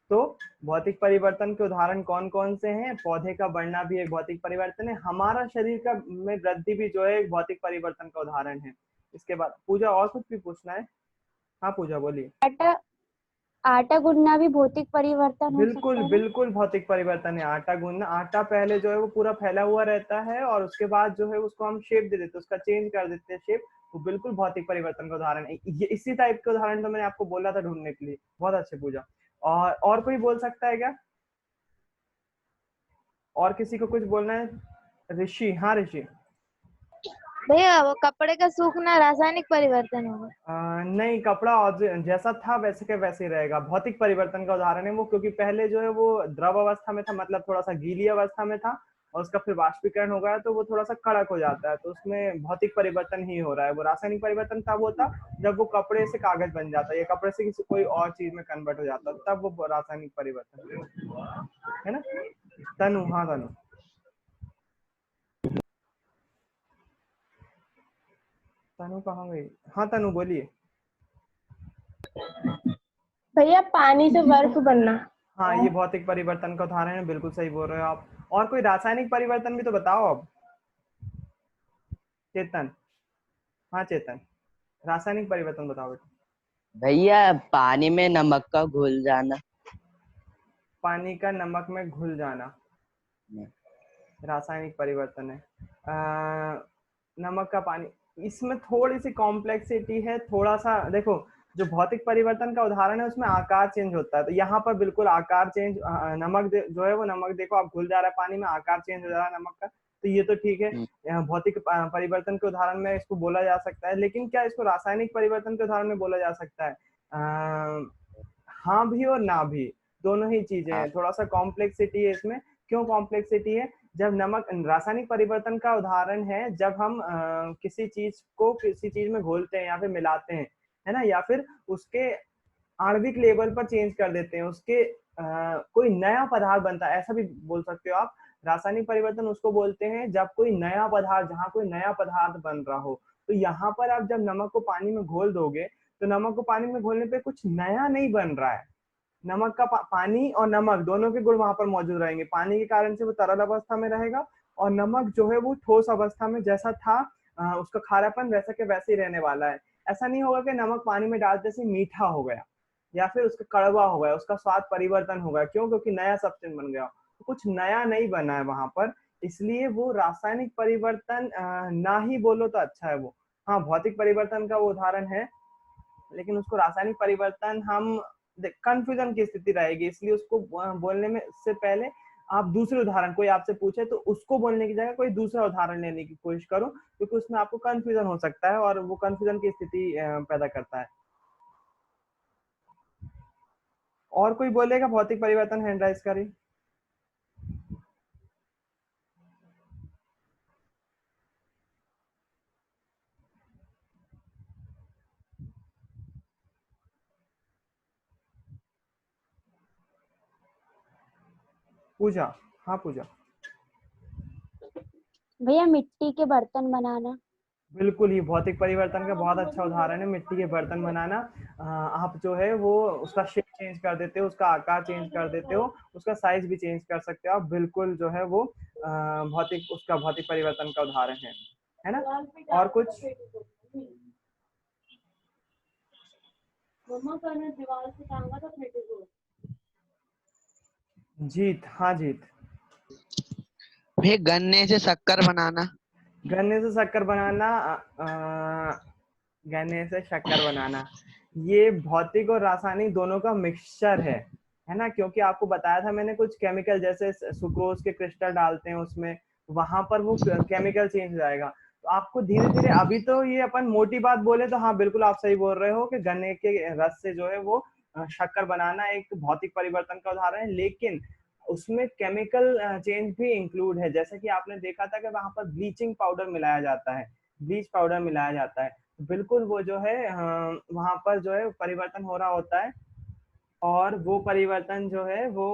तो भौतिक परिवर्तन के उदाहरण कौन कौन से हैं? पौधे का बढ़ना भी एक भौतिक परिवर्तन है, हमारा शरीर का में वृद्धि भी जो है एक भौतिक परिवर्तन का उदाहरण है। इसके बाद पूजा और कुछ भी पूछना है? हाँ पूजा बोलिए। आटा आटा गूंदना भी भौतिक परिवर्तन हो बिल्कुल सकता है ना? बिल्कुल भौतिक परिवर्तन है। आटा गूंदना, आटा पहले जो है वो पूरा फैला हुआ रहता है और उसके बाद जो है उसको हम शेप दे देते हैं, उसका चेंज कर देते हैं शेप। वो बिल्कुल भौतिक परिवर्तन का उदाहरण है। ये इसी टाइप के उदाहरण तो मैंने आपको बोला था ढूंढने के लिए। बहुत अच्छे पूजा। और कोई बोल सकता है क्या? और किसी को कुछ बोलना है? ऋषि, हाँ ऋषि। भैया वो कपड़े का सूखना रासायनिक परिवर्तन होगा। नहीं, कपड़ा जैसा था वैसे के वैसे ही रहेगा। भौतिक परिवर्तन का उदाहरण है वो, क्योंकि पहले जो है वो द्रव अवस्था में था, मतलब थोड़ा सा गीली अवस्था में था, और उसका फिर वाष्पीकरण हो गया तो वो थोड़ा सा कड़क हो जाता है, तो उसमें भौतिक परिवर्तन ही हो रहा है। वो रासायनिक परिवर्तन तब होता जब वो कपड़े से कागज बन जाता है या कपड़े से किसी कोई और चीज में कन्वर्ट हो जाता है, तब वो रासायनिक परिवर्तन है ना। तनु, हाँ तनु। तनु कहाँ गई? हाँ तनु बोलिए। भैया पानी से बर्फ बनना। हाँ, ये भौतिक परिवर्तन का उदाहरण है, बिल्कुल सही बोल रहे हो आप। और कोई रासायनिक परिवर्तन भी तो बताओ अब। चेतन, हाँ चेतन, रासायनिक परिवर्तन बताओ बेटा। भैया पानी में नमक का घुल जाना। पानी का नमक में घुल जाना रासायनिक परिवर्तन है। नमक का पानी, इसमें थोड़ी सी कॉम्प्लेक्सिटी है। थोड़ा सा देखो, जो भौतिक परिवर्तन का उदाहरण है उसमें आकार चेंज होता है, तो यहाँ पर बिल्कुल आकार चेंज, नमक जो है वो नमक देखो आप घुल जा रहा है पानी में, आकार चेंज हो जा रहा है नमक का, तो ये तो ठीक है। भौतिक परिवर्तन के उदाहरण में इसको बोला जा सकता है, लेकिन क्या इसको रासायनिक परिवर्तन के उदाहरण में बोला जा सकता है? हाँ भी और ना भी, दोनों ही चीजें हैं। थोड़ा सा कॉम्प्लेक्सिटी है इसमें। क्यों कॉम्प्लेक्सिटी है? जब नमक, रासायनिक परिवर्तन का उदाहरण है जब हम किसी चीज को किसी चीज में घोलते हैं या फिर मिलाते हैं, है ना, या फिर उसके आणविक लेवल पर चेंज कर देते हैं, उसके कोई नया पदार्थ बनता है, ऐसा भी बोल सकते हो आप। रासायनिक परिवर्तन उसको बोलते हैं जब कोई नया पदार्थ, जहाँ कोई नया पदार्थ बन रहा हो। तो यहाँ पर आप जब नमक को पानी में घोल दोगे, तो नमक को पानी में घोलने पे कुछ नया नहीं बन रहा है। नमक का पानी और नमक दोनों के गुण वहां पर मौजूद रहेंगे। पानी के कारण से वो तरल अवस्था में रहेगा, और नमक जो है वो ठोस अवस्था में जैसा था, उसका खारापन वैसा के वैसे ही रहने वाला है। ऐसा नहीं होगा कि नमक पानी में डालते से मीठा हो गया या फिर उसका कड़वा हो गया, उसका स्वाद परिवर्तन हो गया। क्यों? क्योंकि नया सब्सटेंस बन गया। तो कुछ नया नहीं बना है वहां पर, इसलिए वो रासायनिक परिवर्तन ना ही बोलो तो अच्छा है वो। हाँ, भौतिक परिवर्तन का वो उदाहरण है, लेकिन उसको रासायनिक परिवर्तन हम कंफ्यूजन की स्थिति रहेगी, इसलिए उसको बोलने में से पहले आप दूसरे उदाहरण, कोई आपसे पूछे तो उसको बोलने की जगह कोई दूसरा उदाहरण लेने की कोशिश करो, क्योंकि उसमें आपको कंफ्यूजन हो सकता है और वो कंफ्यूजन की स्थिति पैदा करता है। और कोई बोलेगा भौतिक परिवर्तन? हैंड राइज करिए। पूजा, हाँ पूजा। भैया मिट्टी के बर्तन बनाना। बिल्कुल, ये भौतिक परिवर्तन का बहुत अच्छा उदाहरण है, मिट्टी के बर्तन बनाना। आप जो है वो उसका शेप चेंज कर देते हो, उसका आकार चेंज कर देते हो, उसका साइज भी चेंज कर सकते हो आप। बिल्कुल जो है वो उसका भौतिक परिवर्तन का उदाहरण है ना। और कुछ? दीवार से टांगा था बेटे को। जीत, हाँ जीत। फिर गन्ने से शक्कर बनाना। गन्ने से शक्कर बनाना, गन्ने से शक्कर बनाना, ये भौतिक और रासायनिक दोनों का मिक्सचर है ना, क्योंकि आपको बताया था मैंने कुछ केमिकल जैसे सुक्रोज के क्रिस्टल डालते हैं उसमें, वहां पर वो केमिकल चेंज हो जाएगा। तो आपको धीरे धीरे, अभी तो ये अपन मोटी बात बोले तो हाँ बिल्कुल आप सही बोल रहे हो कि गन्ने के रस से जो है वो शक्कर बनाना एक भौतिक परिवर्तन का उदाहरण है, लेकिन उसमें केमिकल चेंज भी इंक्लूड है। जैसे कि आपने देखा था कि वहां पर ब्लीचिंग पाउडर मिलाया जाता है, ब्लीच पाउडर मिलाया जाता है, बिल्कुल वो जो है वहां पर जो है परिवर्तन हो रहा होता है, और वो परिवर्तन जो है वो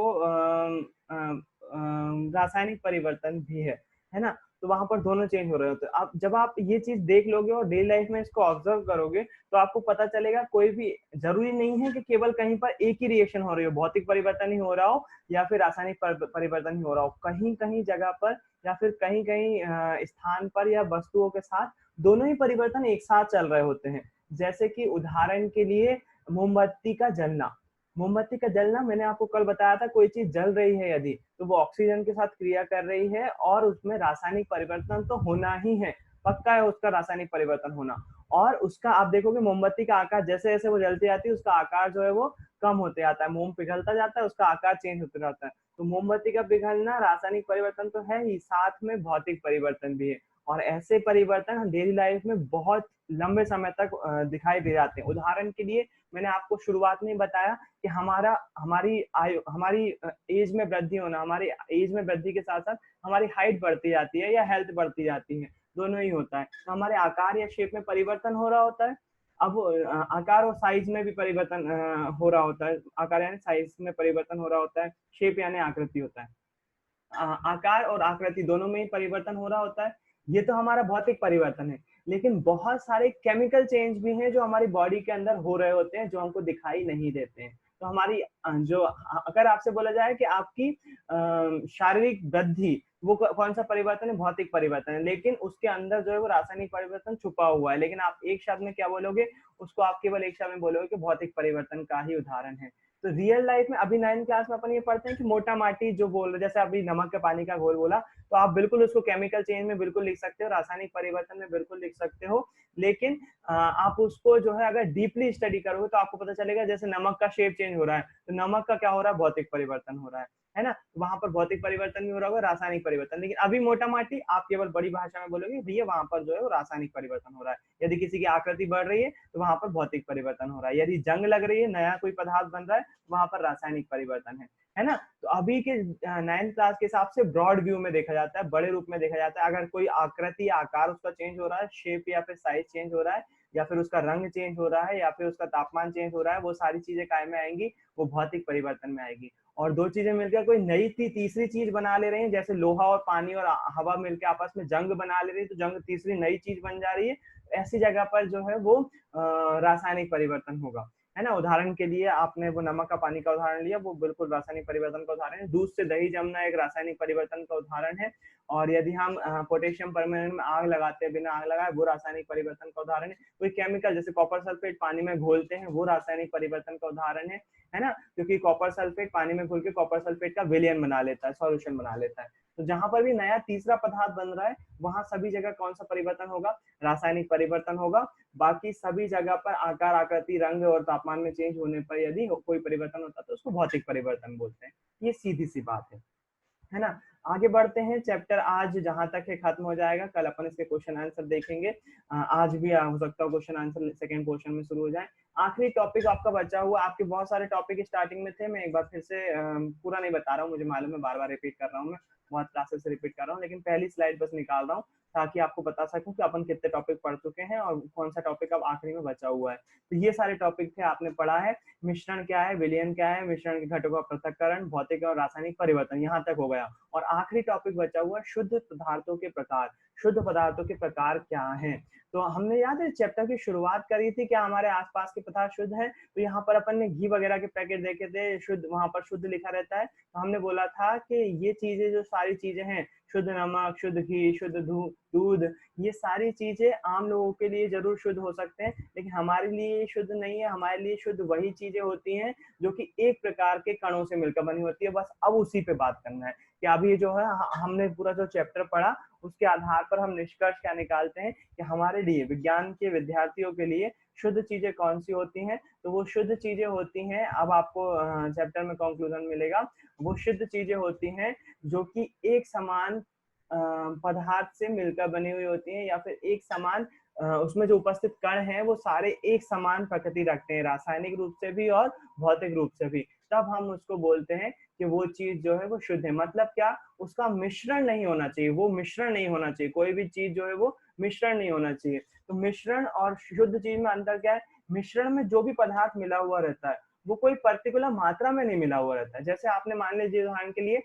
रासायनिक परिवर्तन भी है ना। तो वहां पर दोनों चेंज हो रहे होते हैं। आप जब आप ये चीज देख लोगे और डेली लाइफ में इसको ऑब्जर्व करोगे तो आपको पता चलेगा कोई भी जरूरी नहीं है कि केवल कहीं पर एक ही रिएक्शन हो रही हो, भौतिक परिवर्तन ही हो रहा हो या फिर रासायनिक परिवर्तन ही हो रहा हो। कहीं कहीं जगह पर या फिर कहीं कहीं स्थान पर या वस्तुओं के साथ दोनों ही परिवर्तन एक साथ चल रहे होते हैं। जैसे कि उदाहरण के लिए मोमबत्ती का जलना। मोमबत्ती का जलना मैंने आपको कल बताया था, कोई चीज जल रही है यदि तो वो ऑक्सीजन के साथ क्रिया कर रही है और उसमें रासायनिक परिवर्तन तो होना ही है, पक्का है उसका रासायनिक परिवर्तन होना। और उसका आप देखोगे मोमबत्ती का आकार जैसे जैसे वो जलती जाती है उसका आकार जो है वो कम होते जाता है, मोम पिघलता जाता है, उसका आकार चेंज होते रहता है। तो मोमबत्ती का पिघलना रासायनिक परिवर्तन तो है ही, साथ में भौतिक परिवर्तन भी है। और ऐसे परिवर्तन हम डेली लाइफ में बहुत लंबे समय तक दिखाई दे जाते हैं। उदाहरण के लिए मैंने आपको शुरुआत में बताया कि हमारी आयु, हमारी एज में वृद्धि होना, हमारी एज में वृद्धि के साथ साथ हमारी हाइट बढ़ती जाती है या हेल्थ बढ़ती जाती है, दोनों ही होता है। तो हमारे आकार या शेप में परिवर्तन हो रहा होता है। अब आकार और साइज में भी परिवर्तन हो रहा होता है। आकार यानी साइज में परिवर्तन हो रहा होता है, शेप यानी आकृति होता है। आकार और आकृति दोनों में ही परिवर्तन हो रहा होता है। ये तो हमारा भौतिक परिवर्तन है, लेकिन बहुत सारे केमिकल चेंज भी हैं जो हमारी बॉडी के अंदर हो रहे होते हैं, जो हमको दिखाई नहीं देते हैं। तो हमारी जो अगर आपसे बोला जाए कि आपकी शारीरिक वृद्धि वो कौन सा परिवर्तन है, भौतिक परिवर्तन है, लेकिन उसके अंदर जो है वो रासायनिक परिवर्तन छुपा हुआ है। लेकिन आप एक शब्द में क्या बोलोगे, उसको आप केवल एक शब्द में बोलोगे कि भौतिक परिवर्तन का ही उदाहरण है। तो रियल लाइफ में अभी 9th क्लास में अपन ये पढ़ते हैं कि मोटा माटी जो बोल रहे, जैसे अभी नमक के पानी का घोल बोला, तो आप बिल्कुल उसको केमिकल चेंज में बिल्कुल लिख सकते हो, रासायनिक परिवर्तन में बिल्कुल लिख सकते हो। लेकिन आप उसको जो है अगर डीपली स्टडी करोगे तो आपको पता चलेगा जैसे नमक का शेप चेंज हो रहा है तो नमक का क्या हो रहा है, भौतिक परिवर्तन हो रहा है ना। वहां पर भौतिक परिवर्तन भी हो रहा होगा, रासायनिक परिवर्तन। लेकिन अभी मोटा माटी आप केवल बड़ी भाषा में बोलोगे भैया वहां पर जो है वो रासायनिक परिवर्तन हो रहा है। यदि किसी की आकृति बढ़ रही है तो वहां पर भौतिक परिवर्तन हो रहा है। यदि जंग लग रही है, नया कोई पदार्थ बन रहा है, वहां पर रासायनिक परिवर्तन है ना। तो अभी के 9th क्लास के हिसाब से ब्रॉड व्यू में देखा जाता है, बड़े रूप में देखा जाता है। अगर कोई आकृति या आकार उसका चेंज हो रहा है, शेप या फिर साइज चेंज हो रहा है, या फिर उसका रंग चेंज हो रहा है, या फिर उसका तापमान चेंज हो रहा है, वो सारी चीजें काय में आएंगी, वो भौतिक परिवर्तन में आएगी। और दो चीजें मिलकर कोई नई तीसरी चीज बना ले रहे हैं, जैसे लोहा और पानी और हवा मिलकर आपस में जंग बना ले रही है, तो जंग तीसरी नई चीज बन जा रही है। ऐसी जगह पर जो है वो रासायनिक परिवर्तन होगा, है ना। उदाहरण के लिए आपने वो नमक का पानी का उदाहरण लिया, वो बिल्कुल रासायनिक परिवर्तन का उदाहरण है। दूध से दही जमना एक रासायनिक परिवर्तन का उदाहरण है। और यदि हम पोटेशियम परमानेंट में आग लगाते हैं, बिना आग लगाए, वो रासायनिक परिवर्तन का उदाहरण है। कोई केमिकल जैसे कॉपर सल्फेट पानी में घोलते हैं, वो रासायनिक परिवर्तन का उदाहरण है ना। क्योंकि कॉपर सल्फेट पानी में घुल के कॉपर सल्फेट का विलयन बना लेता है, सॉल्यूशन बना लेता है। तो जहां पर भी नया तीसरा पदार्थ बन रहा है वहां सभी जगह कौन सा परिवर्तन होगा, रासायनिक परिवर्तन होगा। बाकी सभी जगह पर आकार, आकृति, रंग और तापमान में चेंज होने पर यदि कोई परिवर्तन होता है तो उसको भौतिक परिवर्तन बोलते हैं। ये सीधी सी बात है ना। आगे बढ़ते हैं, चैप्टर आज जहां तक है खत्म हो जाएगा, कल अपन इसके क्वेश्चन आंसर देखेंगे। आज भी हो सकता है क्वेश्चन आंसर सेकंड पोर्शन में शुरू हो जाए। आखिरी टॉपिक आपका बचा हुआ, आपके बहुत सारे टॉपिक स्टार्टिंग में थे, मैं एक बार फिर से पूरा नहीं बता रहा हूँ, मुझे मालूम है बार बार रिपीट कर रहा हूँ, मैं बहुत क्लासेस से रिपीट कर रहा हूँ, लेकिन पहली स्लाइड बस निकाल रहा हूँ ताकि आपको बता सकूं कि अपन कितने टॉपिक पढ़ चुके हैं और कौन सा टॉपिक अब आखिरी में बचा हुआ है। तो ये सारे टॉपिक थे, आपने पढ़ा है मिश्रण क्या है, विलयन क्या है, मिश्रण के घटकों का पृथक्करण, भौतिक और रासायनिक परिवर्तन, यहाँ तक हो गया। और आखिरी टॉपिक बचा हुआ शुद्ध पदार्थों के प्रकार। शुद्ध पदार्थों के प्रकार क्या हैं। तो हमने याद है चैप्टर की शुरुआत करी थी, क्या हमारे आसपास के पदार्थ शुद्ध है। तो यहाँ पर अपन ने घी वगैरह के पैकेट देखे थे, शुद्ध, वहां पर शुद्ध लिखा रहता है। तो हमने बोला था कि ये चीजें, जो सारी चीजें हैं, शुद्ध नमक, शुद्ध घी, शुद्ध दूध, ये सारी चीजें आम लोगों के लिए जरूर शुद्ध हो सकते हैं, लेकिन हमारे लिए शुद्ध नहीं है। हमारे लिए शुद्ध वही चीजें होती हैं जो कि एक प्रकार के कणों से मिलकर बनी होती है। बस अब उसी पे बात करना है कि अभी जो है हमने पूरा जो चैप्टर पढ़ा उसके आधार पर हम निष्कर्ष क्या निकालते हैं कि हमारे लिए, विज्ञान के विद्यार्थियों के लिए शुद्ध चीजें कौन सी होती हैं। तो वो शुद्ध चीजें होती हैं, अब आपको चैप्टर में कंक्लूजन मिलेगा, वो शुद्ध चीजें होती हैं जो कि एक समान पदार्थ से मिलकर बनी हुई होती हैं, या फिर एक समान उसमें जो उपस्थित कण हैं वो सारे एक समान प्रकृति रखते हैं, रासायनिक रूप से भी और भौतिक रूप से भी। तब हम उसको बोलते हैं कि वो चीज जो है वो शुद्ध है। मतलब क्या, उसका मिश्रण नहीं होना चाहिए, वो मिश्रण नहीं होना चाहिए, कोई भी चीज जो है वो मिश्रण नहीं होना चाहिए। तो मिश्रण और शुद्ध चीज में अंतर क्या है, मिश्रण में जो भी पदार्थ मिला हुआ रहता है वो कोई पर्टिकुलर मात्रा में नहीं मिला हुआ रहता है। जैसे आपने मान लीजिए उदाहरण के लिए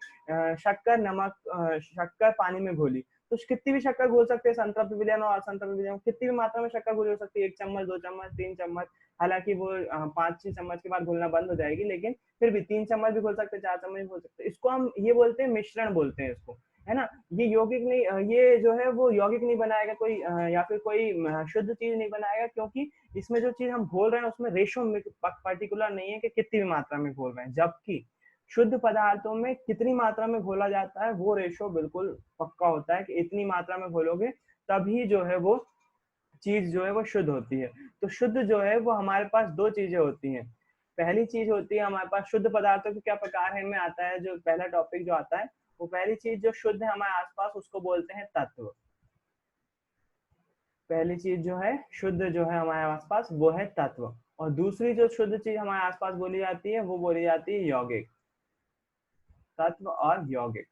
शक्कर पानी में घोली, तो कितनी भी शक्कर घोल सकते हैं, संतृप्त विलयन और असंतृप्त विलयन, कितनी भी मात्रा में शक्कर घोली हो सकती है, 1 चम्मच 2 चम्मच 3 चम्मच, हालांकि वो 5-6 चम्मच के बाद घुलना बंद हो जाएगी, लेकिन फिर भी 3 चम्मच भी घोल सकते हैं, 4 चम्मच भी घोल सकते हैं। इसको हम ये बोलते हैं मिश्रण बोलते हैं इसको, है ना। ये यौगिक नहीं, ये जो है वो यौगिक नहीं बनाएगा कोई, या फिर कोई शुद्ध चीज नहीं बनाएगा, क्योंकि इसमें जो चीज हम घोल रहे हैं उसमें रेशो पर्टिकुलर नहीं है कि कितनी भी मात्रा में घोल रहे हैं, जबकि शुद्ध पदार्थों में कितनी मात्रा में घोला जाता है वो रेशो बिल्कुल पक्का होता है कि इतनी मात्रा में घोलोगे तभी जो है वो चीज जो है वो शुद्ध होती है। तो शुद्ध जो है वो हमारे पास 2 चीजें होती हैं। पहली चीज होती है हमारे पास शुद्ध पदार्थों के क्या प्रकार है, में आता है जो पहला टॉपिक जो आता है, वो पहली चीज जो शुद्ध है हमारे आसपास उसको बोलते हैं तत्व। पहली चीज जो है शुद्ध जो है हमारे आसपास वो है तत्व, और दूसरी जो शुद्ध चीज हमारे आसपास बोली जाती है वो बोली जाती है यौगिक। तत्व और यौगिक,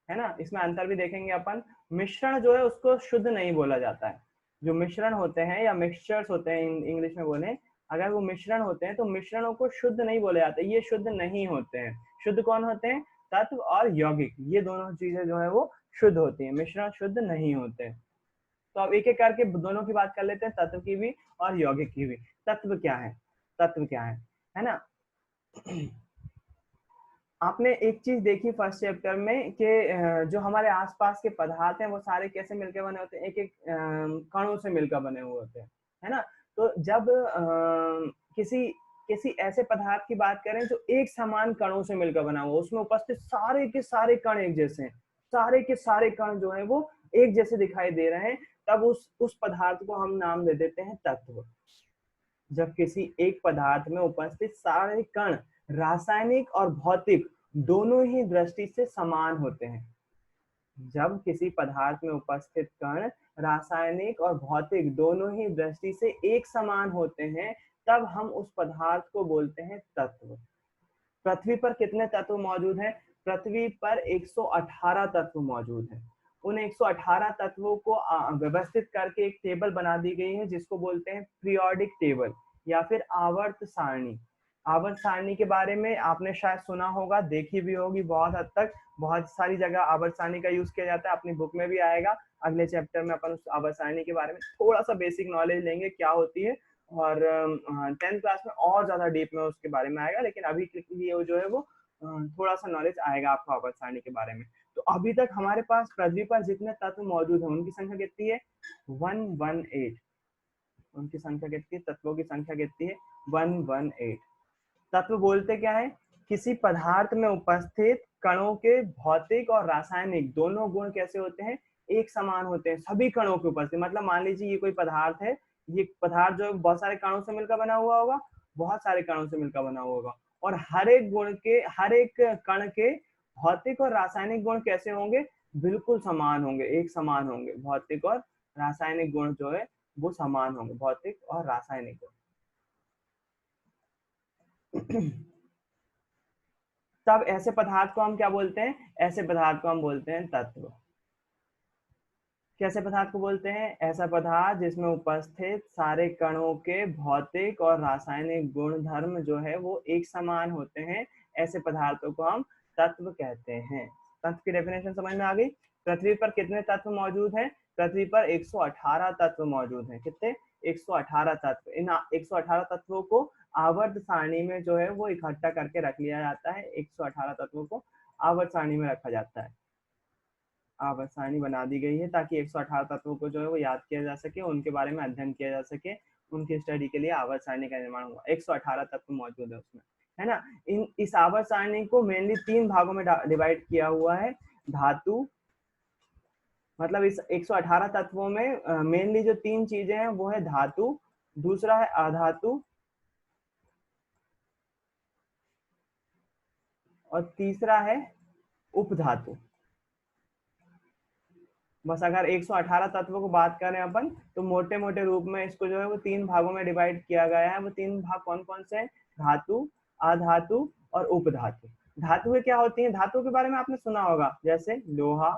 है ना। इसमें अंतर भी देखेंगे अपन। मिश्रण जो है उसको शुद्ध नहीं बोला जाता है। जो मिश्रण होते हैं या मिक्सचर्स होते हैं इंग्लिश में बोले, अगर वो मिश्रण होते हैं तो मिश्रणों को शुद्ध नहीं बोले जाते, ये शुद्ध नहीं होते हैं। शुद्ध कौन होते हैं, तत्व और यौगिक, ये दोनों चीजें जो है वो शुद्ध होती है, मिश्रण शुद्ध नहीं होते। तो अब एक एक करके दोनों की बात कर लेते हैं, तत्व की भी और यौगिक की भी। तत्व क्या है, तत्व क्या है ना। आपने एक चीज देखी फर्स्ट चैप्टर में कि जो हमारे आसपास के पदार्थ हैं वो सारे कैसे मिलकर बने होते हैं, एक एक कणों से मिलकर बने हुए होते हैं, है ना। तो जब किसी किसी ऐसे पदार्थ की बात करें जो एक समान कणों से मिलकर बना हुआ, उसमें उपस्थित सारे के सारे कण एक जैसे हैं, सारे के सारे कण जो है वो एक जैसे दिखाई दे रहे हैं, तब उस पदार्थ को हम नाम दे देते हैं तत्व। जब किसी एक पदार्थ में उपस्थित सारे कण रासायनिक और भौतिक दोनों ही दृष्टि से समान होते हैं, जब किसी पदार्थ में उपस्थित कण रासायनिक और भौतिक दोनों ही दृष्टि से एक समान होते हैं, तब हम उस पदार्थ को बोलते हैं तत्व। पृथ्वी पर कितने तत्व मौजूद हैं, पृथ्वी पर 118 तत्व मौजूद हैं। उन 118 तत्वों को व्यवस्थित करके एक टेबल बना दी गई है जिसको बोलते हैं पीरियोडिक टेबल या फिर आवर्त सारणी। आवर्त सारणी के बारे में आपने शायद सुना होगा, देखी भी होगी बहुत हद तक, बहुत सारी जगह आवर्त सारणी का यूज किया जाता है, अपनी बुक में भी आएगा। अगले चैप्टर में अपन उस आवर्त सारणी के बारे में थोड़ा सा बेसिक नॉलेज लेंगे क्या होती है, और 10th क्लास में और ज्यादा डीप में उसके बारे में आएगा, लेकिन अभी के लिए जो है वो थोड़ा सा नॉलेज आएगा आपको आवर्त सारणी के बारे में। तो अभी तक हमारे पास पृथ्वी पर जितने तत्व मौजूद हैं उनकी संख्या कितनी है, 118। उनकी संख्या कितनी, तत्वों की संख्या कितनी है, 118। तत्व बोलते क्या है, किसी पदार्थ में उपस्थित कणों के भौतिक और रासायनिक दोनों गुण कैसे होते हैं, एक समान होते हैं सभी कणों के उपस्थित। मतलब मान लीजिए ये कोई पदार्थ है, ये पदार्थ जो बहुत सारे कणों से मिलकर बना हुआ होगा, बहुत सारे कणों से मिलकर बना हुआ होगा, और हर एक गुण के, हर एक कण के भौतिक और रासायनिक गुण कैसे होंगे, बिल्कुल समान होंगे, एक समान होंगे। भौतिक और रासायनिक गुण जो है वो समान होंगे, भौतिक और रासायनिक गुण। तब ऐसे पदार्थ को हम क्या बोलते हैं, ऐसे पदार्थ को हम बोलते हैं तत्व। कैसे पदार्थ को बोलते हैं, ऐसा पदार्थ जिसमें उपस्थित सारे कणों के भौतिक और रासायनिक गुण धर्म जो है वो एक समान होते हैं, ऐसे पदार्थों को हम तत्व कहते हैं। तत्व की डेफिनेशन समझ में आ गई। पृथ्वी पर कितने तत्व मौजूद हैं, पृथ्वी पर 118 तत्व मौजूद हैं। कितने, 118 तत्व। इन 118 तत्वों को आवर्त सारणी में जो है वो इकट्ठा करके रख लिया जाता है। 118 तत्वों को आवर्त सारणी में रखा जाता है, आवर्त सारणी बना दी गई है ताकि 118 तत्वों को जो है वो याद किया जा सके, उनके बारे में अध्ययन किया जा सके, उनकी स्टडी के लिए आवर्त सारणी का निर्माण हुआ। 118 तत्व मौजूद है उसमें, है ना। इस आवर्त सारणी को मेनली 3 भागों में डिवाइड किया हुआ है। धातु, मतलब इस 118 तत्वों में मेनली जो 3 चीजें हैं वो है धातु, दूसरा है अधातु, और तीसरा है उपधातु। बस अगर 118 तत्वों को बात करें अपन तो मोटे मोटे रूप में इसको जो है वो 3 भागों में डिवाइड किया गया है। वो 3 भाग कौन कौन से हैं, धातु, अधातु और उपधातु। धातुएं क्या होती हैं, धातु के बारे में आपने सुना होगा, जैसे लोहा,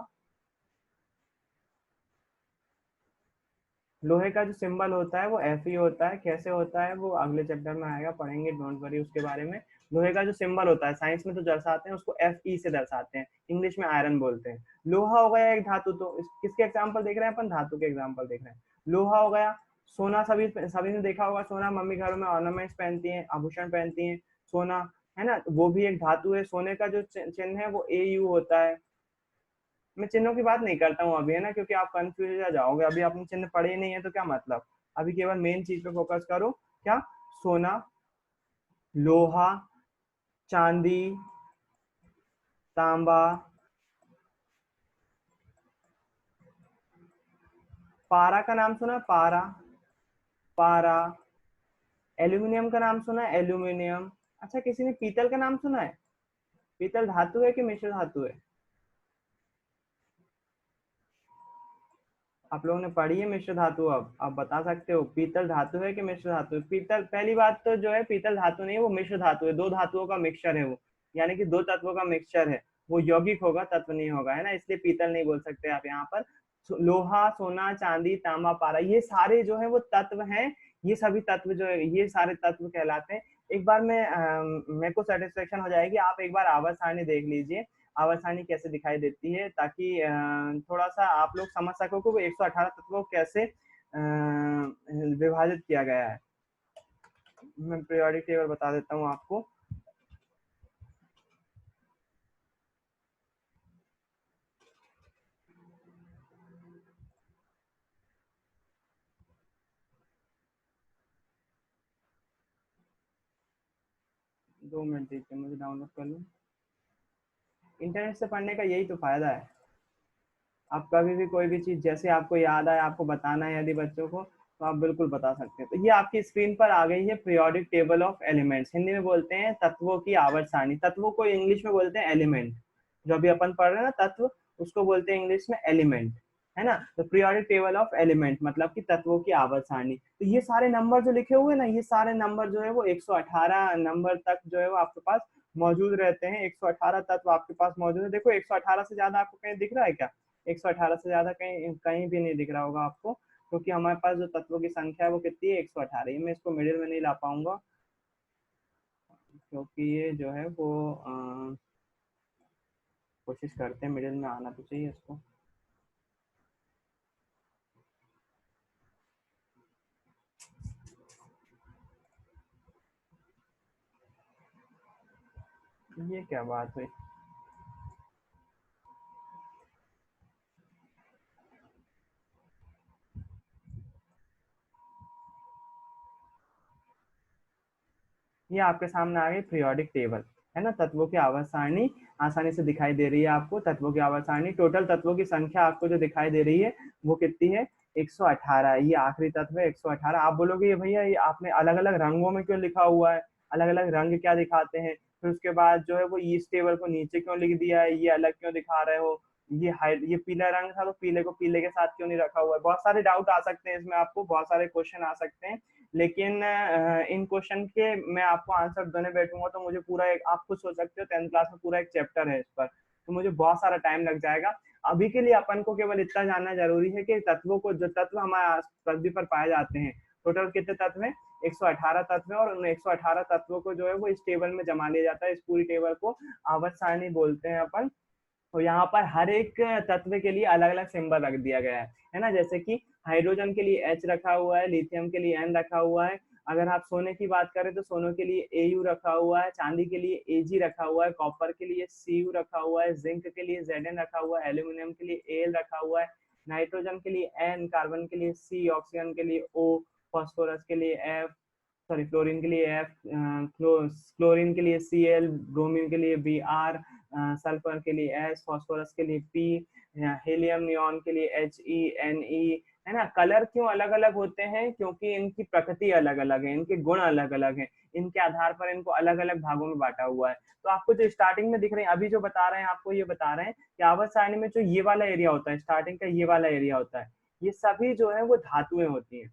लोहे का जो सिंबल होता है वो Fe होता है। कैसे होता है वो अगले चैप्टर में आएगा, पढ़ेंगे, डोंट वरी उसके बारे में। लोहे का जो सिंबल होता है साइंस में तो दर्शाते हैं उसको Fe से दर्शाते हैं, इंग्लिश में आयरन बोलते हैं। लोहा हो गया एक धातु, तो किसके एग्जाम्पल देख रहे हैं अपन, धातु के एग्जाम्पल देख रहे हैं। लोहा हो गया, सोना, सभी सभी ने देखा होगा सोना, मम्मी घरों में ऑर्नामेंट्स पहनती हैं, आभूषण पहनती हैं, सोना है ना, वो भी एक धातु है। सोने का जो चिन्ह है वो AU होता है। मैं चिन्हों की बात नहीं करता हूँ अभी, है ना, क्योंकि आप कंफ्यूज हो जाओगे, अभी आपने चिन्ह पढ़े ही नहीं है तो क्या मतलब। अभी केवल मेन चीज पे फोकस करो, क्या, सोना, लोहा, चांदी, तांबा, पारा का नाम सुना, पारा, पारा, एल्यूमिनियम का नाम सुना है, एल्यूमिनियम। अच्छा, किसी ने पीतल का नाम सुना है? पीतल धातु है कि मिश्र धातु है? आप लोगों ने पढ़ी है मिश्र धातु? अब आप बता सकते हो पीतल धातु है कि मिश्र धातु है? पीतल, पहली बात तो जो है पीतल धातु नहीं है, वो मिश्र धातु है, दो धातुओं का मिक्सचर है वो, यानी कि दो तत्वों का मिक्सचर है, वो यौगिक होगा, तत्व नहीं होगा, है ना, इसलिए पीतल नहीं बोल सकते आप यहाँ पर। लोहा, सोना, चांदी, तांबा, पारा, ये सारे जो है वो तत्व हैं, ये सभी तत्व जो है ये सारे तत्व कहलाते हैं। एक बार मेरे को सेटिस्फेक्शन हो जाएगी, आप एक बार आवर्त सारणी देख लीजिए, आवर्त सारणी कैसे दिखाई देती है, ताकि थोड़ा सा आप लोग समझ सको कि वो 118 तत्वों को कैसे विभाजित किया गया है। मैं पीरियोडिक टेबल बता देता हूँ आपको। दो मिनट दीजिए, मुझे डाउनलोड कर लूँ। इंटरनेट से पढ़ने का यही तो फायदा है, आप कभी भी कोई भी चीज जैसे आपको याद आए, आपको बताना है यदि बच्चों को, तो आप बिल्कुल बता सकते हैं। तो ये आपकी स्क्रीन पर आ गई है periodic table of elements, Hindi में बोलते हैं तत्वों की आवर्त सारणी, तत्वों को इंग्लिश में बोलते हैं एलिमेंट, जो अभी अपन पढ़ रहे हैं ना तत्व, उसको बोलते हैं इंग्लिश में एलिमेंट, है ना। तो पीरियोडिक टेबल ऑफ एलिमेंट मतलब कि तत्वों की आवर्त सारणी। तो ये सारे नंबर जो लिखे हुए ना, ये सारे नंबर जो है वो 118 नंबर तक जो है वो आपके पास मौजूद रहते हैं, 118 तत्व आपके पास मौजूद है। देखो 118 से ज्यादा आपको कहीं दिख रहा है क्या? 118 से ज्यादा कहीं कहीं भी नहीं दिख रहा होगा आपको, क्योंकि हमारे पास जो तत्वों की संख्या है वो कितनी है, 118। मैं इसको मिडिल में नहीं ला पाऊंगा, क्योंकि ये जो है वो कोशिश करते हैं मिडिल में आना तो चाहिए इसको। ये क्या बात हुई? ये आपके सामने आ गई पीरियोडिक टेबल, है ना, तत्वों की आवर्त सारणी आसानी से दिखाई दे रही है आपको। तत्वों की आवर्त सारणी, टोटल तत्वों की संख्या आपको जो दिखाई दे रही है वो कितनी है, 118। ये आखिरी तत्व है 118। आप बोलोगे ये भैया ये आपने अलग अलग रंगों में क्यों लिखा हुआ है, अलग अलग रंग क्या दिखाते हैं, फिर उसके बाद जो है वो इस टेबल को नीचे क्यों लिख दिया है, ये अलग क्यों दिखा रहे हो, ये पीला रंग था तो पीले को पीले के साथ क्यों नहीं रखा हुआ है। बहुत सारे डाउट आ सकते हैं इसमें, आपको बहुत सारे क्वेश्चन आ सकते हैं, लेकिन इन क्वेश्चन के मैं आपको आंसर देने बैठूंगा तो मुझे पूरा एक, आप खुद सोच सकते हो 10th क्लास में पूरा एक चैप्टर है इस पर, तो मुझे बहुत सारा टाइम लग जाएगा। अभी के लिए अपन को केवल इतना जानना जरूरी है कि तत्वों को, जो तत्व हमारे पृथ्वी पर पाए जाते हैं, टोटल कितने तत्व हैं, 118 तत्व है, और उन 118 तत्वों को जो है वो इस टेबल में जमा लिया जाता है। इस पूरी टेबल को आवर्त सारणी बोलते हैं अपन। तो यहाँ पर हर एक तत्व के लिए अलग अलग सिंबल रख दिया गया है ना, जैसे कि हाइड्रोजन के लिए H रखा हुआ है, लिथियम के लिए N रखा हुआ है, अगर आप सोने की बात करें तो सोने के लिए AU रखा हुआ है, चांदी के लिए AG रखा हुआ है, कॉपर के लिए CU रखा हुआ है, जिंक के लिए Zn रखा हुआ है, एल्यूमिनियम के लिए Al रखा हुआ है, नाइट्रोजन के लिए N, कार्बन के लिए C, ऑक्सीजन के लिए O, फॉस्फोरस के लिए F, सॉरी फ्लोरीन के लिए F, क्लोरीन के लिए Cl, ब्रोमीन के लिए Br, सल्फर के लिए S, फॉस्फोरस के लिए P, हीलियम नियॉन के लिए He, Ne, है ना। कलर क्यों अलग अलग होते हैं, क्योंकि इनकी प्रकृति अलग अलग है, इनके गुण अलग अलग हैं, इनके आधार पर इनको अलग अलग भागों में बांटा हुआ है। तो आपको जो स्टार्टिंग में दिख रहे हैं, अभी जो बता रहे हैं आपको, ये बता रहे हैं कि आवर्त सारणी में जो ये वाला एरिया होता है, स्टार्टिंग का ये वाला एरिया होता है, ये सभी जो है वो धातुएं होती हैं।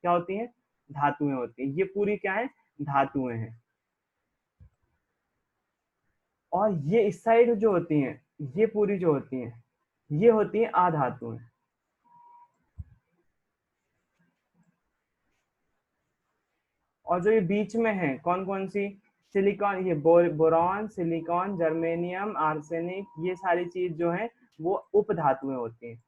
क्या होती हैं? धातुएं होती हैं। ये पूरी क्या है? धातुएं हैं। और ये इस साइड जो होती हैं, ये पूरी जो होती हैं, ये होती हैं अधातुएं। और जो ये बीच में है, कौन कौन सी, सिलिकॉन, ये बोरॉन, सिलिकॉन, जर्मेनियम, आर्सेनिक, ये सारी चीज जो है वो उपधातुएं होती हैं,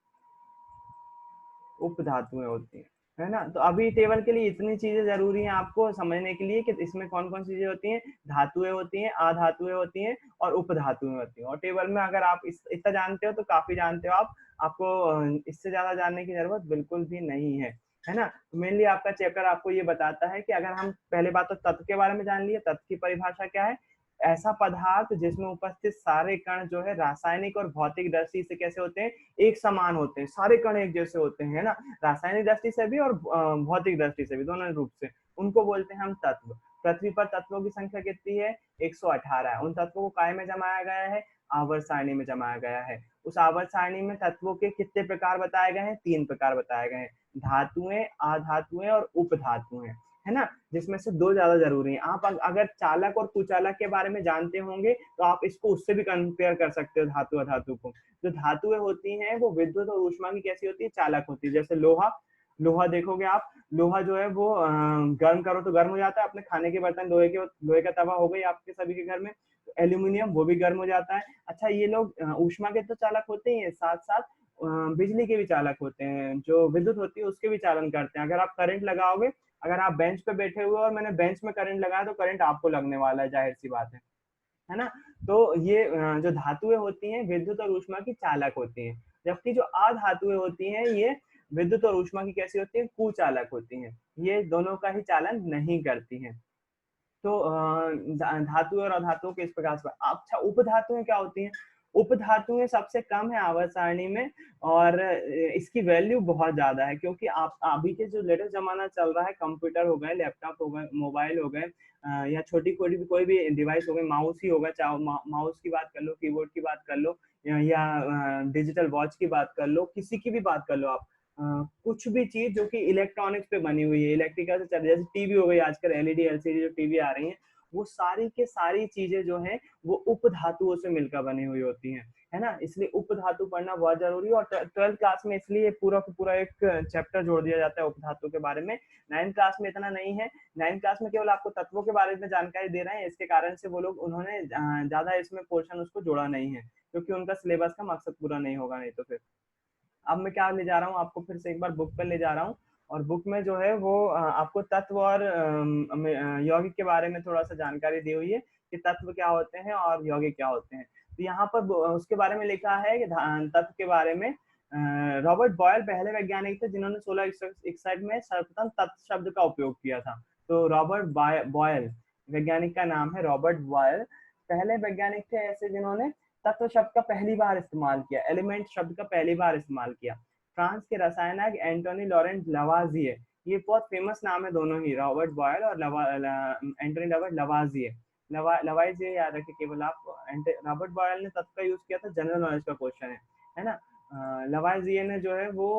उपधातुएं होती हैं, है ना। तो अभी टेबल के लिए इतनी चीजें जरूरी हैं आपको समझने के लिए कि इसमें कौन कौन सी चीजें होती हैं। धातुएं होती हैं, अधातुएं होती हैं और उपधातुएं होती हैं। और टेबल में अगर आप इतना जानते हो तो काफी जानते हो आप, आपको इससे ज्यादा जानने की जरूरत बिल्कुल भी नहीं है ना। तो मेनली आपका चैप्टर आपको ये बताता है कि अगर हम पहले बात तो तत्व के बारे में जान लिए, तत्व की परिभाषा क्या है, ऐसा पदार्थ जिसमें उपस्थित सारे कण जो है रासायनिक और भौतिक दृष्टि से कैसे होते हैं, एक समान होते हैं, सारे कण एक जैसे होते हैं, है ना। रासायनिक दृष्टि से भी और भौतिक दृष्टि से भी, दोनों रूप से, उनको बोलते हैं हम तत्व। पृथ्वी पर तत्वों की संख्या कितनी है, 118 है। उन तत्वों को काय में जमाया गया है, आवर्त सारणी में जमाया गया है। उस आवर्त सारणी में तत्वों के कितने प्रकार बताए गए हैं, 3 प्रकार बताए गए हैं, धातुएं, अधातुएं और उपधातुएं, है ना। जिसमें से 2 ज्यादा जरूरी है। आप अगर चालक और कुचालक के बारे में जानते होंगे तो आप इसको उससे भी कंपेयर कर सकते हो, धातु अधातु को। जो धातुएं होती हैं वो विद्युत और ऊष्मा की कैसी होती है, चालक होती है। जैसे लोहा, लोहा देखोगे आप, लोहा जो है वो गर्म करो तो गर्म हो जाता है, अपने खाने के बर्तन, लोहे का तवा हो गई आपके सभी के घर में। तो एल्यूमिनियम, वो भी गर्म हो जाता है। अच्छा, ये लोग ऊष्मा के तो चालक होते ही हैं, साथ साथ बिजली के भी चालक होते हैं, जो विद्युत होती है उसके भी चालन करते हैं। अगर आप करंट लगाओगे, अगर आप बेंच पे बैठे हुए और मैंने बेंच में करंट लगाया तो करंट आपको लगने वाला है, जाहिर सी बात है ना। तो ये जो धातुएं होती हैं विद्युत और ऊष्मा की चालक होती हैं, जबकि जो अधातुएं होती हैं ये विद्युत और ऊष्मा की कैसी होती है, कुचालक होती हैं। ये दोनों का ही चालन नहीं करती हैं। तो धातु और अधातुओं के इस प्रकार से। अच्छा, उपधातुएं क्या होती हैं, उपधातुएं सबसे कम है आवर्त सारणी में, और इसकी वैल्यू बहुत ज्यादा है, क्योंकि आप अभी के जो लेटेस्ट जमाना चल रहा है, कंप्यूटर हो गए, लैपटॉप हो गए, मोबाइल हो गए, या छोटी कोई भी डिवाइस हो गई, माउस ही होगा, चाहे माउस की बात कर लो, कीबोर्ड की बात कर लो, या डिजिटल वॉच की बात कर लो, किसी की भी बात कर लो आप, कुछ भी चीज जो कि इलेक्ट्रॉनिक्स पे बनी हुई है, इलेक्ट्रिकल से चल, जैसे टीवी हो गई, आजकल एलईडी एलसीडी जो टीवी आ रही हैं, वो सारी के सारी चीजें जो हैं वो उपधातुओं से मिलकर बनी हुई होती हैं, है ना। इसलिए उपधातु पढ़ना बहुत जरूरी है। और 12th क्लास में इसलिए पूरा का पूरा एक चैप्टर जोड़ दिया जाता है उपधातु के बारे में। 9th क्लास में इतना नहीं है, 9th क्लास में केवल आपको तत्वों के बारे में जानकारी दे रहे हैं, इसके कारण से वो लोग, उन्होंने ज्यादा इसमें पोर्शन उसको जोड़ा नहीं है, क्योंकि उनका सिलेबस का मकसद पूरा नहीं होगा नहीं तो फिर। अब मैं क्या ले जा रहा हूँ आपको, फिर से एक बार बुक पर ले जा रहा हूँ, और बुक में जो है वो आपको तत्व और यौगिक के बारे में थोड़ा सा जानकारी दी हुई है कि तत्व क्या होते हैं और यौगिक क्या होते हैं। तो यहाँ पर उसके बारे में लिखा है कि तत्व के बारे में रॉबर्ट बॉयल पहले वैज्ञानिक थे जिन्होंने 1661 में सर्वप्रथम तत्व शब्द का उपयोग किया था। तो रॉबर्ट बॉयल वैज्ञानिक का नाम है, रॉबर्ट बॉयल पहले वैज्ञानिक थे ऐसे जिन्होंने तत्व शब्द का पहली बार इस्तेमाल किया, एलिमेंट शब्द का पहली बार इस्तेमाल किया। फ्रांस के रसायनज्ञ एंटोनी लॉरेंट लवाजिए, ये बहुत फेमस नाम है दोनों ही, रॉबर्ट बॉयल और एंटोनी लॉरेंट लवाजिए। लवाजिए याद रखिए केवल आप। रॉबर्ट बॉयल ने तत्व का यूज किया था, जनरल नॉलेज का क्वेश्चन है ना। लवाजिए ने जो है वो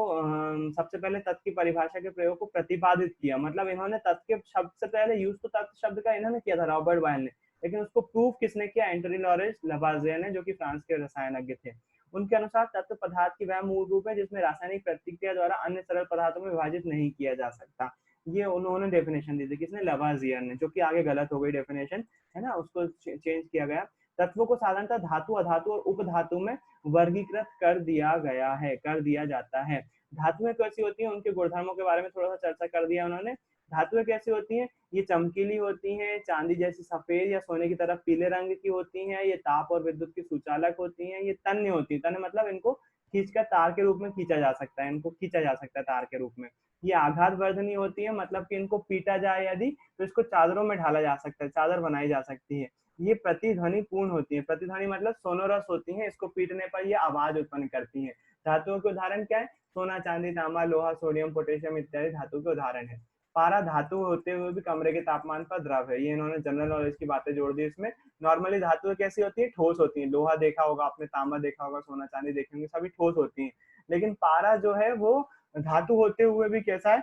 सबसे पहले तत्व की परिभाषा के प्रयोग को प्रतिपादित किया, मतलब इन्होंने तत्व के शब्द से पहले यूज तो तत्व शब्द का इन्होंने किया था रॉबर्ट बॉयल ने, लेकिन उसको प्रूफ किसने किया, एंटोनी लॉरेंट लवाजिए ने, जो कि फ्रांस के रसायनज्ञ थे। उनके अनुसार तत्व पदार्थ की वह मूल रूप है जिसमें रासायनिक प्रतिक्रिया द्वारा अन्य सरल पदार्थों में विभाजित नहीं किया जा सकता। ये उन्होंने डेफिनेशन दी थी, किसने, लवाजियर ने, जो कि आगे गलत हो गई डेफिनेशन, है ना, उसको चेंज किया गया। तत्वों को साधारणतः धातु, अधातु और उपधातु में वर्गीकृत कर दिया जाता है। धातुएं कैसी होती हैं, उनके गुणधर्मों के बारे में थोड़ा सा चर्चा कर दिया उन्होंने। धातुएं कैसी होती हैं, ये चमकीली होती हैं, चांदी जैसी सफेद या सोने की तरफ पीले रंग की होती हैं, ये ताप और विद्युत की सुचालक होती हैं, ये तन्य होती है, तन्य मतलब इनको खींचकर तार के रूप में खींचा जा सकता है, इनको खींचा जा सकता है तार के रूप में। ये आघात वर्धनी होती है, मतलब कि इनको पीटा जाए यदि तो इसको चादरों में ढाला जा सकता है, चादर बनाई जा सकती है। ये प्रतिध्वनि पूर्ण होती है, प्रतिध्वनि मतलब सोनोरस होती है, इसको पीटने पर ये आवाज उत्पन्न करती है। धातुओं के उदाहरण क्या है, सोना, चांदी, तांबा, लोहा, सोडियम, पोटेशियम इत्यादि धातु के उदाहरण है। पारा धातु होते हुए भी कमरे के तापमान पर द्रव है, ये इन्होंने जनरल नॉलेज की बातें जोड़ दी इसमें। नॉर्मली धातुएं कैसी होती है, ठोस होती है, लोहा देखा होगा आपने, तांबा देखा होगा, सोना चांदी देखे होंगे, सभी ठोस होती है। लेकिन पारा जो है वो धातु होते हुए भी कैसा है,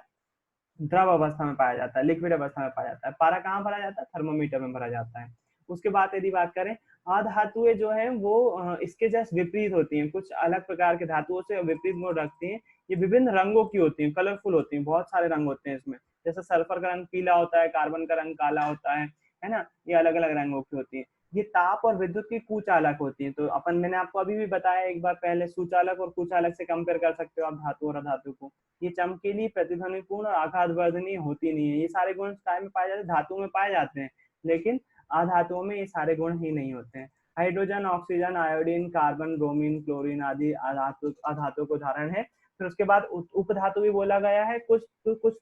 द्रव अवस्था में पाया जाता है, लिक्विड अवस्था में पाया जाता है। पारा कहाँ भरा जाता है, थर्मोमीटर में भरा जाता है। उसके बाद यदि बात करें, अधातुएं जो है वो इसके जस्ट विपरीत होती हैं, कुछ अलग प्रकार के धातुओं से विपरीत गुण रखती हैं। ये विभिन्न रंगों की होती हैं, कलरफुल होती हैं, बहुत सारे रंग होते हैं इसमें। जैसे सल्फर का रंग पीला होता है, कार्बन का रंग काला होता है, है ना, ये अलग अलग रंगों की होती है। ये ताप और विद्युत की कुचालक होती है। तो मैंने आपको अभी भी बताया एक बार पहले, सुचालक और कुचालक से कंपेयर कर सकते हो आप धातु और अधातु को। ये चमकीली, प्रतिध्वनिपूर्ण और आघातवर्धनीय होती नहीं है। ये सारे गुण काय में पाए जाते हैं? धातु में पाए जाते हैं, लेकिन अधातुओं में ये सारे गुण ही नहीं होते हैं। Hydrogen, oxygen, iodine, carbon, bromine, chlorine आदि अधातु के उदाहरण है। फिर उसके बाद उपधातु भी बोला गया है। कुछ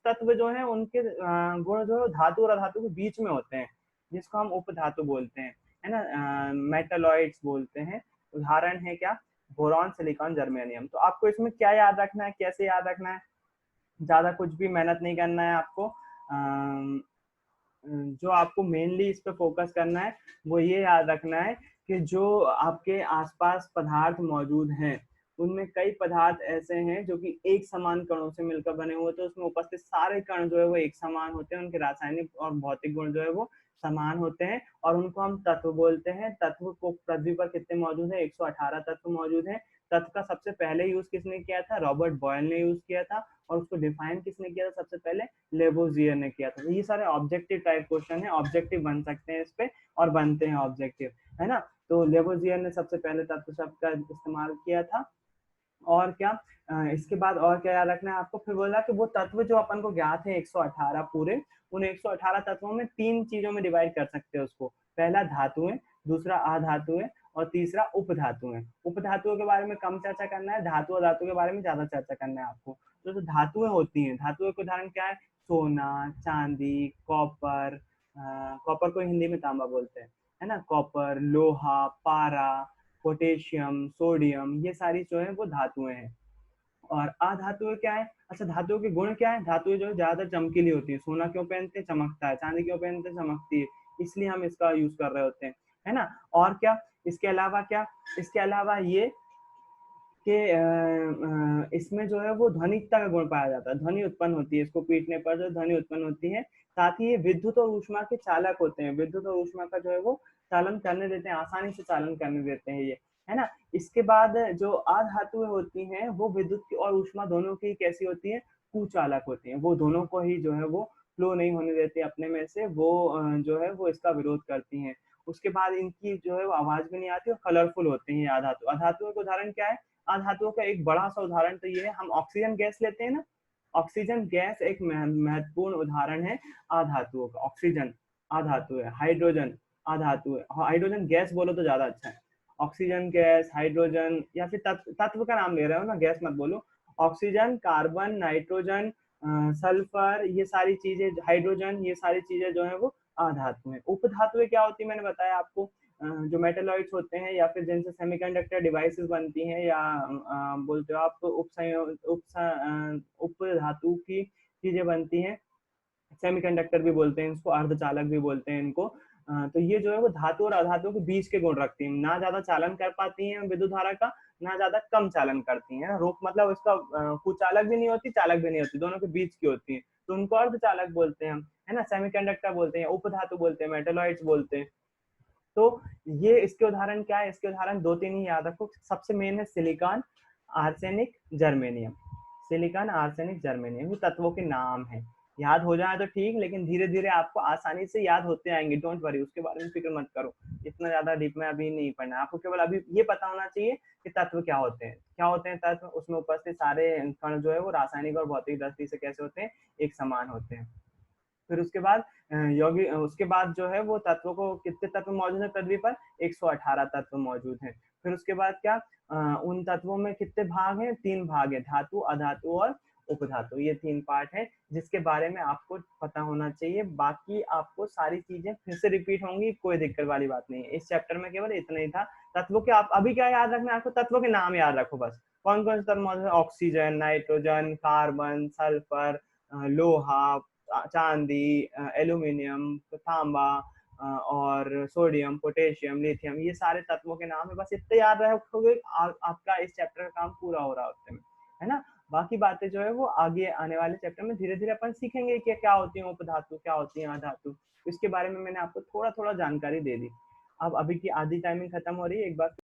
तत्व जो है उनके गुण जो है धातु और अधातु के बीच में होते हैं, जिसको हम उपधातु बोलते हैं, है ना, मेटालॉइड्स बोलते हैं। उदाहरण है क्या? Boron, silicon, germanium. तो आपको इसमें क्या याद रखना है, कैसे याद रखना है? ज्यादा कुछ भी मेहनत नहीं करना है आपको। जो आपको मेनली इस पे फोकस करना है वो ये याद रखना है कि जो आपके आसपास पदार्थ मौजूद हैं उनमें कई पदार्थ ऐसे हैं जो कि एक समान कणों से मिलकर बने हुए होते हैं। उसमें उपस्थित सारे कण जो है वो एक समान होते हैं, उनके रासायनिक और भौतिक गुण जो है वो समान होते हैं, और उनको हम तत्व बोलते हैं। तत्व को पृथ्वी पर कितने मौजूद है? 118 तत्व मौजूद हैं। तत्व का सबसे पहले यूज किसने किया था? रॉबर्ट बॉयल ने यूज किया था। और उसको डिफाइन किसने किया था सबसे पहले? लेवोजियर ने किया था। तो ये सारे ऑब्जेक्टिव टाइप क्वेश्चन है, ऑब्जेक्टिव बन सकते हैं इस पे, और बनते हैं ऑब्जेक्टिव, है ना। तो लेवोजियर ने सबसे पहले तत्व शब्द का इस्तेमाल किया था। और क्या इसके बाद और क्या याद रखना है आपको? फिर बोला कि वो तत्व जो अपन को ज्ञात है 118 पूरे, उन 118 तत्वों में 3 चीजों में डिवाइड कर सकते हैं उसको। पहला धातुएं, दूसरा अधातुएं, और तीसरा उपधातुएं। उपधातुओं के बारे में कम चर्चा करना है, धातु और धातु के बारे में ज्यादा चर्चा करना है आपको। तो जो धातुएं होती हैं, धातुओं के उदाहरण क्या है? सोना, चांदी, कॉपर, कॉपर को हिंदी में तांबा बोलते हैं, है ना, कॉपर, लोहा, पारा, पोटेशियम, सोडियम, ये सारी जो है वो धातुएं हैं। और अधातुएं क्या है? अच्छा, धातुओं के गुण क्या है? धातुएं जो है ज्यादा चमकीली होती है। सोना क्यों पहनते हैं? चमकता है। चांदी क्यों पहनते हैं? चमकती है। इसलिए हम इसका यूज कर रहे होते हैं, है ना। और क्या इसके अलावा? क्या इसके अलावा ये कि इसमें जो है वो ध्वनिकता का गुण पाया जाता है। ध्वनि उत्पन्न होती है, इसको पीटने पर जो ध्वनि उत्पन्न होती है। साथ ही ये विद्युत और ऊष्मा के चालक होते हैं। विद्युत और ऊष्मा का जो है वो चालन करने देते हैं, आसानी से चालन करने देते हैं ये, है ना। इसके बाद जो अधातुएं होती हैं वो विद्युत की और ऊष्मा दोनों की कैसी होती है? कुचालक होती है। वो दोनों को ही जो है वो फ्लो नहीं होने देती अपने में से, वो जो है वो इसका विरोध करती हैं। उसके बाद इनकी जो है वो आवाज भी नहीं आती और कलरफुल होते हैं अधातु। अधातुओं का उदाहरण क्या है? अधातुओं का एक बड़ा सा उदाहरण तो ये है, हम ऑक्सीजन गैस लेते हैं ना, ऑक्सीजन गैस एक महत्वपूर्ण उदाहरण है अधातुओं का। ऑक्सीजन अधातु है, हाइड्रोजन अधातु है। हाइड्रोजन गैस बोलो तो ज्यादा अच्छा है। ऑक्सीजन गैस, हाइड्रोजन, या फिर तत्व का नाम ले रहे हो ना, गैस मत बोलो। ऑक्सीजन, कार्बन, नाइट्रोजन, सल्फर, ये सारी चीजें, हाइड्रोजन, ये सारी चीजें जो है वो अधातु है। उपधातुएं क्या होती है? मैंने बताया आपको, जो मेटलॉइड्स होते हैं या फिर जिनसे सेमीकंडक्टर डिवाइसेस बनती हैं, या बोलते हो आप उप धातु की चीजें बनती हैं। सेमीकंडक्टर भी बोलते हैं इसको, अर्धचालक भी बोलते हैं इनको। तो ये जो है वो धातु और अधातु के बीच के गुण रखती हैं। ना ज्यादा चालन कर पाती हैं विद्युत धारा का, ना ज्यादा कम चालन करती हैं। रोक मतलब इसका कुचालक भी नहीं होती, चालक भी नहीं होती, दोनों के बीच की होती है। तो उनको अर्धचालक बोलते हैं हम, है ना। सेमीकंडक्टर बोलते हैं, उपधातु बोलते हैं, मेटलॉइड्स बोलते हैं। तो ये इसके उदाहरण क्या है? इसके उदाहरण 2-3 ही याद रखो। सबसे मेन है silicon, arsenic, germanium. Silicon, arsenic, germanium, ये तत्वों के नाम है। याद हो जाए तो ठीक, लेकिन धीरे धीरे आपको आसानी से याद होते आएंगे, डोंट वरी, उसके बारे में फिक्र मत करो। इतना ज्यादा डीप में अभी नहीं पढ़ना, आपको केवल अभी ये पता होना चाहिए कि तत्व क्या होते हैं। क्या होते हैं तत्व? उसमें उपस्थित सारे कण जो है वो रासायनिक और भौतिक दृष्टि से कैसे होते हैं? एक समान होते हैं। फिर उसके बाद उसके बाद जो है वो तत्वों को, कितने तत्व मौजूद है पृथ्वी पर? 118 तत्व मौजूद हैं। फिर उसके बाद क्या, उन तत्वों में कितने भाग हैं? 3 भाग है, धातु, अधातु और उपधातु। ये 3 पार्ट है जिसके बारे में आपको पता होना चाहिए। बाकी आपको सारी चीजें फिर से रिपीट होंगी, कोई दिक्कत वाली बात नहीं है। इस चैप्टर में केवल इतना ही था। तत्वों के आप अभी क्या याद रखना है आपको? तत्वों के नाम याद रखो बस। कौन कौन से तत्व मौजूद है? ऑक्सीजन, नाइट्रोजन, कार्बन, सल्फर, लोहा, चांदी, एल्यूमिनियम, तांबा, और सोडियम, पोटेशियम, लिथियम, ये सारे तत्वों के नाम है। बस इतने याद रखोगे आपका इस चैप्टर का काम पूरा हो रहा होता है ना। बाकी बातें जो है वो आगे आने वाले चैप्टर में धीरे धीरे अपन सीखेंगे कि क्या होती है उपधातु, क्या होती है अधातु। इसके बारे में मैंने आपको थोड़ा थोड़ा जानकारी दे दी। अब अभी की आधी टाइमिंग खत्म हो रही है, एक बार